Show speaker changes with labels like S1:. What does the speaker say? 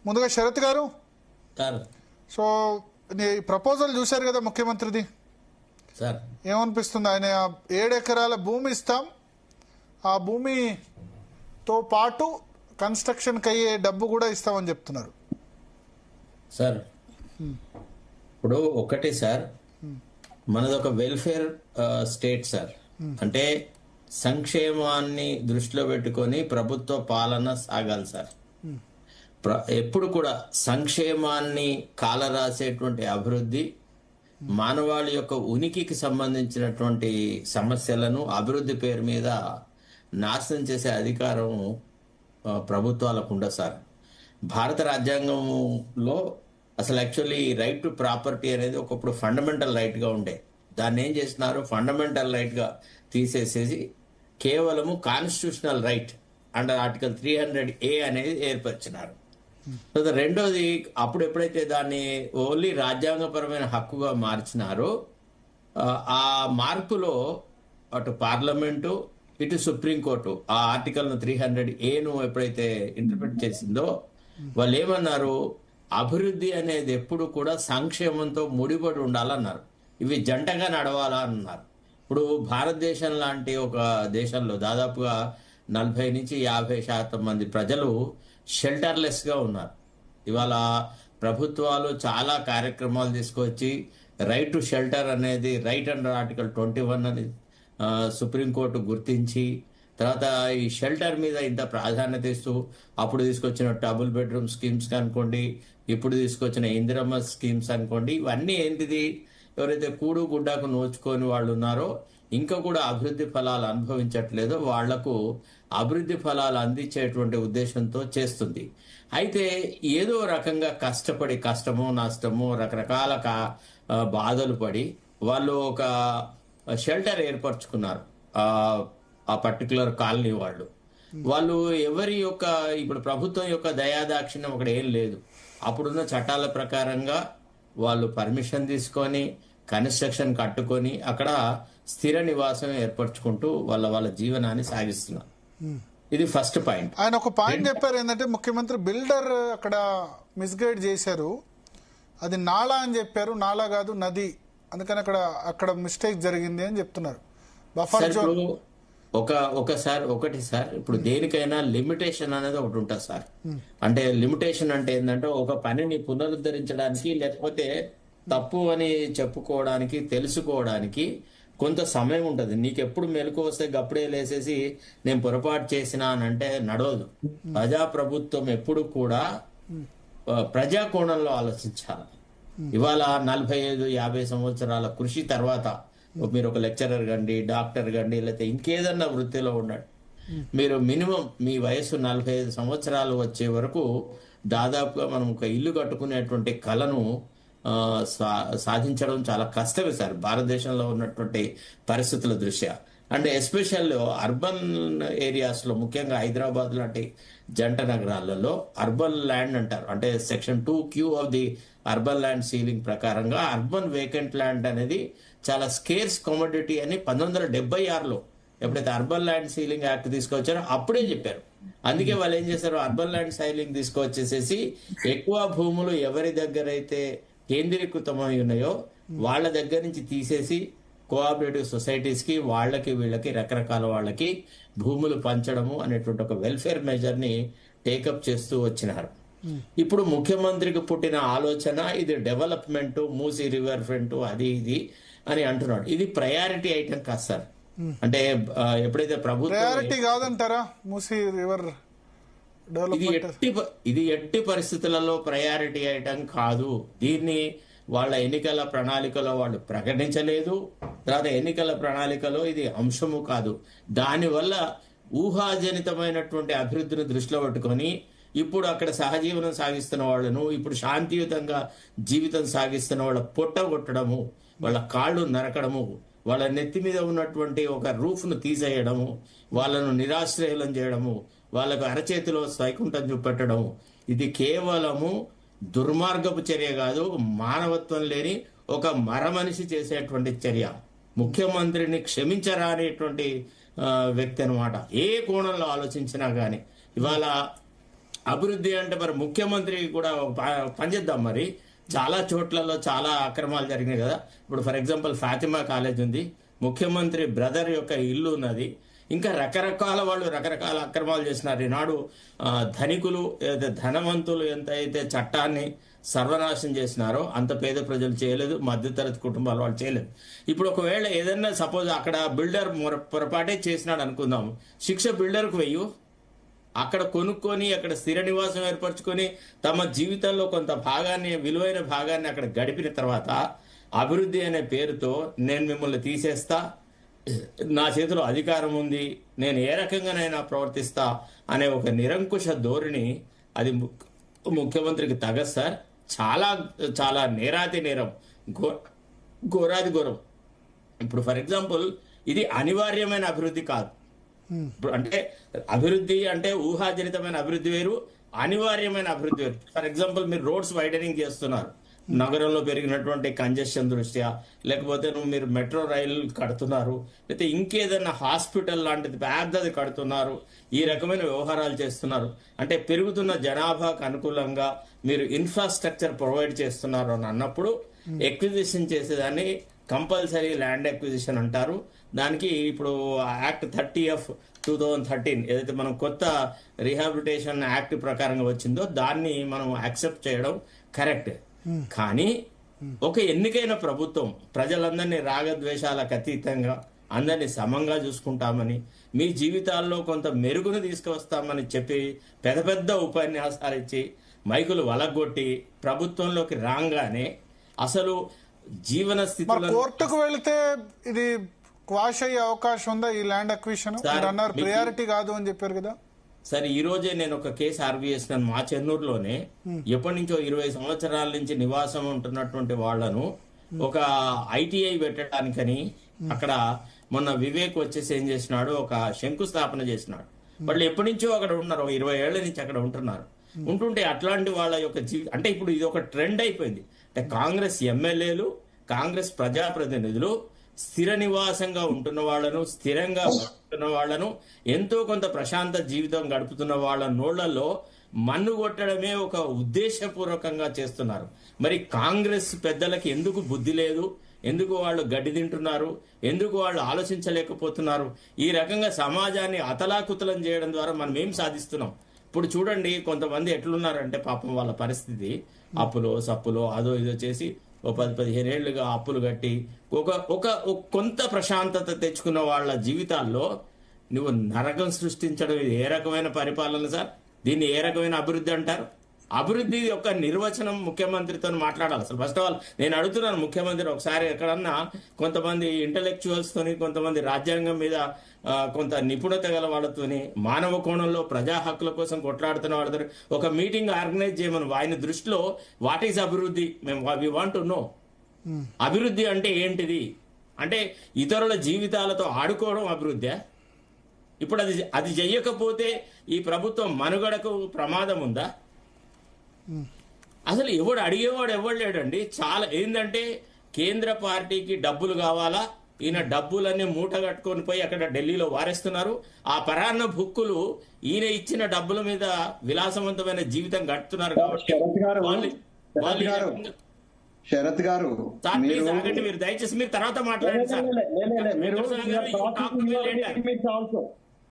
S1: ముందుగా శరత్ గారు,
S2: sir
S1: so proposal చూశారు కదా ముఖ్యమంత్రిది,
S2: సార్
S1: ఏమనిపిస్తుంది? ఆయన 7 ఎకరాల భూమి ఇస్తాం, ఆ భూమితో పాటు కన్స్ట్రక్షన్కి అయ్యే డబ్బు కూడా ఇస్తామని చెప్తున్నారు.
S2: సార్ ఇప్పుడు ఒకటి సార్, మనది ఒక వెల్ఫేర్ స్టేట్ సార్. అంటే సంక్షేమాన్ని దృష్టిలో పెట్టుకొని ప్రభుత్వ పాలన సాగాలి సార్. ఎప్పుడు కూడా సంక్షేమాన్ని కాలరాసేటువంటి అభివృద్ధి, మానవాళి యొక్క ఉనికికి సంబంధించినటువంటి సమస్యలను అభివృద్ధి పేరు మీద నాశనం చేసే అధికారం ప్రభుత్వాలకు ఉండదు సార్. భారత రాజ్యాంగంలో అసలు యాక్చువల్లీ రైట్ టు ప్రాపర్టీ అనేది ఒకప్పుడు ఫండమెంటల్ రైట్గా ఉండే, దాన్ని ఏం చేస్తున్నారు, ఫండమెంటల్ రైట్గా తీసేసేసి కేవలము constitutional right under article 300A అనేది ఏర్పరిచినారు. రెండోది, అప్పుడు ఎప్పుడైతే దాన్ని ఓన్లీ రాజ్యాంగపరమైన హక్కుగా మార్చినారో ఆ మార్పులో అటు పార్లమెంటు ఇటు సుప్రీంకోర్టు ఆ ఆర్టికల్ 300Aను ఎప్పుడైతే ఇంటర్ప్రిట్ చేసిందో వాళ్ళు ఏమన్నారు, అభివృద్ధి అనేది ఎప్పుడు కూడా సంక్షేమంతో ముడిపడి ఉండాలన్నారు, ఇవి జంటగా నడవాలా అన్నారు. ఇప్పుడు భారతదేశం లాంటి ఒక దేశంలో దాదాపుగా 40 నుంచి 50% మంది ప్రజలు షెల్టర్లెస్గా ఉన్నారు. ఇవాళ ప్రభుత్వాలు చాలా కార్యక్రమాలు తీసుకొచ్చి రైట్ టు షెల్టర్ అనేది రైట్ అండర్ ఆర్టికల్ 21 అని సుప్రీంకోర్టు గుర్తించి, తర్వాత ఈ షెల్టర్ మీద ఇంత ప్రాధాన్యత ఇస్తూ అప్పుడు తీసుకొచ్చిన డబుల్ బెడ్రూమ్ స్కీమ్స్ అనుకోండి, ఇప్పుడు తీసుకొచ్చిన ఇందిరమ్మ స్కీమ్స్ అనుకోండి, ఇవన్నీ ఏంటిది, ఎవరైతే కూడు గుడ్డకు నోచుకొని వాళ్ళు ఉన్నారో ఇంకా కూడా అభివృద్ధి ఫలాలు అనుభవించట్లేదో వాళ్లకు అభివృద్ధి ఫలాలు అందించేటువంటి ఉద్దేశంతో చేస్తుంది. అయితే ఏదో రకంగా కష్టపడి కష్టమో నష్టమో రకరకాల బాధలు పడి వాళ్ళు ఒక షెల్టర్ ఏర్పరచుకున్నారు. ఆ పర్టికులర్ కాలనీ వాళ్ళు ఎవరి యొక్క, ఇప్పుడు ప్రభుత్వం యొక్క దయాదాక్షిణ్యం అక్కడ ఏం లేదు. అప్పుడున్న చట్టాల ప్రకారంగా వాళ్ళు పర్మిషన్ తీసుకొని కన్స్ట్రక్షన్ కట్టుకొని అక్కడ స్థిర నివాసం ఏర్పరచుకుంటూ వాళ్ళ జీవనాన్ని సాగిస్తున్నారు. ఇది ఫస్ట్ పాయింట్.
S1: ఆయన ఒక పాయింట్ చెప్పారు ఏంటంటే, ముఖ్యమంత్రి బిల్డర్ అక్కడ మిస్గైడ్ చేశారు, అది నాలా అని చెప్పారు, నాలా కాదు నది, అందుకని అక్కడ మిస్టేక్ జరిగింది అని చెప్తున్నారు. బఫర్ జోన్
S2: ఒకటి సార్, ఇప్పుడు దేనికైనా లిమిటేషన్ అనేది ఒకటి ఉంటుంది సార్. అంటే లిమిటేషన్ అంటే ఏంటంటే, ఒక పనిని పునరుద్ధరించడానికి లేకపోతే తప్పు అని చెప్పుకోవడానికి తెలుసుకోవడానికి కొంత సమయం ఉంటుంది. నీకు ఎప్పుడు మెలకు వస్తే గప్పుడే లేసేసి నేను పొరపాటు చేసినా అని అంటే నడవదు. ప్రజాప్రభుత్వం ఎప్పుడు కూడా ప్రజా కోణంలో ఆలోచించాలి. ఇవాళ 45-50 సంవత్సరాల కృషి తర్వాత మీరు ఒక లెక్చరర్ కండి, డాక్టర్ కండి, లేకపోతే ఇంకేదన్నా వృత్తిలో ఉండండి, మీరు మినిమం మీ వయసు 45 సంవత్సరాలు వచ్చే వరకు దాదాపుగా మనం ఒక ఇల్లు కట్టుకునేటువంటి కళను సాధించడం చాలా కష్టమే సార్ భారతదేశంలో ఉన్నటువంటి పరిస్థితుల దృష్ట్యా. అంటే ఎస్పెషల్ అర్బన్ ఏరియాస్లో, ముఖ్యంగా హైదరాబాద్ లాంటి జంట నగరాలలో అర్బన్ ల్యాండ్ అంటారు. అంటే section 2Q of the urban land ceiling ప్రకారంగా అర్బన్ వేకెంట్ ల్యాండ్ అనేది చాలా స్కేర్స్ కమోడిటీ అని 1976లో ఎప్పుడైతే అర్బన్ ల్యాండ్ సీలింగ్ యాక్ట్ తీసుకొచ్చారో అప్పుడే చెప్పారు. అందుకే వాళ్ళు ఏం చేశారు, అర్బన్ ల్యాండ్ సీలింగ్ తీసుకొచ్చేసేసి ఎక్కువ భూములు ఎవరి దగ్గర అయితే కేంద్రీకృతమై ఉన్నాయో వాళ్ళ దగ్గర నుంచి తీసేసి కోఆపరేటివ్ సొసైటీస్ కి వీళ్ళకి రకరకాల వాళ్ళకి భూములు పంచడము అనేటువంటి ఒక వెల్ఫేర్ మెజర్ ని టేకప్ చేస్తూ వచ్చినారు. ఇప్పుడు ముఖ్యమంత్రికి పుట్టిన ఆలోచన ఇది డెవలప్మెంట్, మూసీ రివర్ ఫ్రంట్ అది ఇది అని అంటున్నాడు. ఇది ప్రయారిటీ ఐటమ్ కాదు సార్. అంటే ఎప్పుడైతే ప్రభుత్వం
S1: ప్రయారిటీ కాదంటారా మూసీ రివర్,
S2: ఇది ఎట్టి పరిస్థితులలో ప్రయారిటీ ఐటమ్ కాదు. దీన్ని వాళ్ళ ఎన్నికల ప్రణాళికలో వాళ్ళు ప్రకటించలేదు. తర్వాత ఎన్నికల ప్రణాళికలో ఇది అంశము కాదు. దానివల్ల ఊహాజనితమైనటువంటి అభివృద్ధిని దృష్టిలో పెట్టుకొని ఇప్పుడు అక్కడ సహజీవనం సాగిస్తున్న వాళ్ళను, ఇప్పుడు శాంతియుతంగా జీవితం సాగిస్తున్న వాళ్ళ పొట్ట కొట్టడము, వాళ్ళ కాళ్ళు నరకడము, వాళ్ళ నెత్తి మీద ఉన్నటువంటి ఒక రూఫ్ను తీసేయడము, వాళ్ళను నిరాశ్రయం చేయడము, వాళ్ళకు అరచేతిలో వైకుంఠం చూపెట్టడం, ఇది కేవలము దుర్మార్గపు చర్య కాదు, మానవత్వం లేని ఒక మరమనిషి చేసేటువంటి చర్య. ముఖ్యమంత్రిని క్షమించరానేటువంటి వ్యక్తి అనమాట. ఏ కోణంలో ఆలోచించినా కానీ ఇవాళ అభివృద్ధి అంటే మరి ముఖ్యమంత్రి కూడా పనిచేద్దాం. మరి చాలా చోట్లలో చాలా అక్రమాలు జరిగినాయి కదా. ఇప్పుడు ఫర్ ఎగ్జాంపుల్ ఫాతిమా కాలేజ్ ఉంది, ముఖ్యమంత్రి బ్రదర్ యొక్క ఇల్లు ఉన్నది, ఇంకా రకరకాల వాళ్ళు రకరకాల అక్రమాలు చేసినారు. ఈనాడు ధనికులు ధనవంతులు ఎంత అయితే చట్టాన్ని సర్వనాశనం చేసినారో అంత పేద ప్రజలు చేయలేదు, మధ్యతరగతి కుటుంబాల వాళ్ళు చేయలేదు. ఇప్పుడు ఒకవేళ ఏదైనా సపోజ్ అక్కడ బిల్డర్ పొరపాటే చేసినాడు అనుకుందాం, శిక్ష బిల్డర్కు వెయ్యు. అక్కడ కొనుక్కొని అక్కడ స్థిర నివాసం ఏర్పరచుకొని తమ జీవితంలో కొంత భాగాన్ని, విలువైన భాగాన్ని అక్కడ గడిపిన తర్వాత అభివృద్ధి అనే పేరుతో నేను మిమ్మల్ని తీసేస్తా, నా చేతిలో అధికారం ఉంది, నేను ఏ రకంగానైనా ప్రవర్తిస్తా అనే ఒక నిరంకుశ ధోరణి అది ముఖ్యమంత్రికి తగదు సార్. చాలా చాలా నేరాతి నేరం, ఘోరాది ఘోరం. ఇప్పుడు ఫర్ ఎగ్జాంపుల్ ఇది అనివార్యమైన అభివృద్ధి కాదు. ఇప్పుడు అంటే అభివృద్ధి అంటే ఊహాజనితమైన అభివృద్ధి వేరు, అనివార్యమైన అభివృద్ధి వేరు. ఫర్ ఎగ్జాంపుల్ మీరు రోడ్స్ వైడనింగ్ చేస్తున్నారు నగరంలో పెరిగినటువంటి కంజెషన్ దృష్ట్యా, లేకపోతే మీరు మెట్రో రైలు కడుతున్నారు, లేకపోతే ఇంకేదైనా హాస్పిటల్ లాంటిది పెద్దది కడుతున్నారు, ఈ రకమైన వ్యవహారాలు చేస్తున్నారు. అంటే పెరుగుతున్న జనాభాకు అనుకూలంగా మీరు ఇన్ఫ్రాస్ట్రక్చర్ ప్రొవైడ్ చేస్తున్నారు అని అన్నప్పుడు ఎక్విజిషన్ చేసేదాన్ని కంపల్సరీ ల్యాండ్ ఎక్విజిషన్ అంటారు. దానికి ఇప్పుడు యాక్ట్ 30/2013 ఏదైతే మనం కొత్త రీహాబిలిటేషన్ యాక్ట్ ప్రకారంగా వచ్చిందో దాన్ని మనం యాక్సెప్ట్ చేయడం కరెక్ట్. కానీ ఒక ఎన్నికైన ప్రభుత్వం ప్రజలందరినీ రాగద్వేషాలకు అతీతంగా అందరినీ సమంగా చూసుకుంటామని, మీ జీవితాల్లో కొంత మెరుగును తీసుకువస్తామని చెప్పి పెద్ద పెద్ద ఉపన్యాసాలు ఇచ్చి మైకులు వలగొట్టి ప్రభుత్వంలోకి రాగానే అసలు జీవన స్థితిలో
S1: కోర్టుకు వెళితే ఇది క్వాష్ అయ్యే అవకాశం ఉందా? ఈ ల్యాండ్ అక్విజిషన్ అన్నారు ప్రియారిటీ కాదు అని చెప్పారు కదా.
S2: సరే, ఈ రోజే నేను ఒక కేసు ఆర్బీఎస్ మా చెన్నూరులోనే ఎప్పటి నుంచో 20 సంవత్సరాల నుంచి నివాసం ఉంటున్నటువంటి వాళ్లను ఒక ఐటీఐ పెట్టడానికని అక్కడ మొన్న వివేక్ వచ్చేసి ఏం చేసినాడు, ఒక శంకుస్థాపన చేసినాడు. వాళ్ళు ఎప్పటి నుంచో అక్కడ ఉన్నారు, 20 ఏళ్ల నుంచి అక్కడ ఉంటున్నారు. ఉంటుంటే అట్లాంటి వాళ్ళ యొక్క అంటే ఇప్పుడు ఇది ఒక ట్రెండ్ అయిపోయింది. అంటే కాంగ్రెస్ ఎమ్మెల్యేలు, కాంగ్రెస్ ప్రజాప్రతినిధులు స్థిర నివాసంగా ఉంటున్న వాళ్లను, స్థిరంగా ఉంటున్న వాళ్లను, ఎంతో కొంత ప్రశాంత జీవితం గడుపుతున్న వాళ్ళ నోళ్లలో మన్ను కొట్టడమే ఒక ఉద్దేశపూర్వకంగా చేస్తున్నారు. మరి కాంగ్రెస్ పెద్దలకి ఎందుకు బుద్ధి లేదు? ఎందుకు వాళ్ళు గడ్డి తింటున్నారు? ఎందుకు వాళ్ళు ఆలోచించలేకపోతున్నారు? ఈ రకంగా సమాజాన్ని అతలాకుతలం చేయడం ద్వారా మనం ఏం సాధిస్తున్నాం? ఇప్పుడు చూడండి, కొంతమంది ఎట్లున్నారంటే పాపం వాళ్ళ పరిస్థితి అప్పులో సప్పులో అదో ఇదో చేసి 10-15 ఏళ్లుగా అప్పులు కట్టి ఒక కొంత ప్రశాంతత తెచ్చుకున్న వాళ్ళ జీవితాల్లో నువ్వు నరకం సృష్టించడం ఇది ఏ రకమైన పరిపాలన సార్? దీన్ని ఏ రకమైన అభివృద్ధి అంటారు? అభివృద్ధి యొక్క నిర్వచనం ముఖ్యమంత్రితో మాట్లాడాలి. అసలు ఫస్ట్ ఆఫ్ ఆల్ నేను అడుగుతున్నాను ముఖ్యమంత్రి, ఒకసారి ఎక్కడన్నా కొంతమంది ఇంటలెక్చువల్స్ తోని, కొంతమంది రాజ్యాంగం మీద కొంత నిపుణత గల వాళ్ళతోని, మానవ కోణంలో ప్రజా హక్కుల కోసం కొట్లాడుతున్న వాళ్ళతో ఒక మీటింగ్ ఆర్గనైజ్ చేయమని. ఆయన దృష్టిలో వాట్ ఈస్ అభివృద్ధి? We want to know. అభివృద్ధి అంటే ఏంటిది? అంటే ఇతరుల జీవితాలతో ఆడుకోవడం అభివృద్ధి? ఇప్పుడు అది చెయ్యకపోతే ఈ ప్రభుత్వం మనుగడకు ప్రమాదం ఉందా? అసలు ఎవడు అడిగేవాడు ఎవడు లేడండి. చాలా ఏంటంటే కేంద్ర పార్టీకి డబ్బులు కావాలా, ఈయన డబ్బులన్నీ మూట కట్టుకొని పోయి అక్కడ ఢిల్లీలో వారేస్తున్నారు. ఆ పరాన్న భుక్కులు ఈయన ఇచ్చిన డబ్బుల మీద విలాసవంతమైన జీవితం గడుపుతున్నారు కాబట్టి
S3: శరత్ గారు
S2: మీరు దయచేసి మీరు తర్వాత మాట్లాడండి సార్.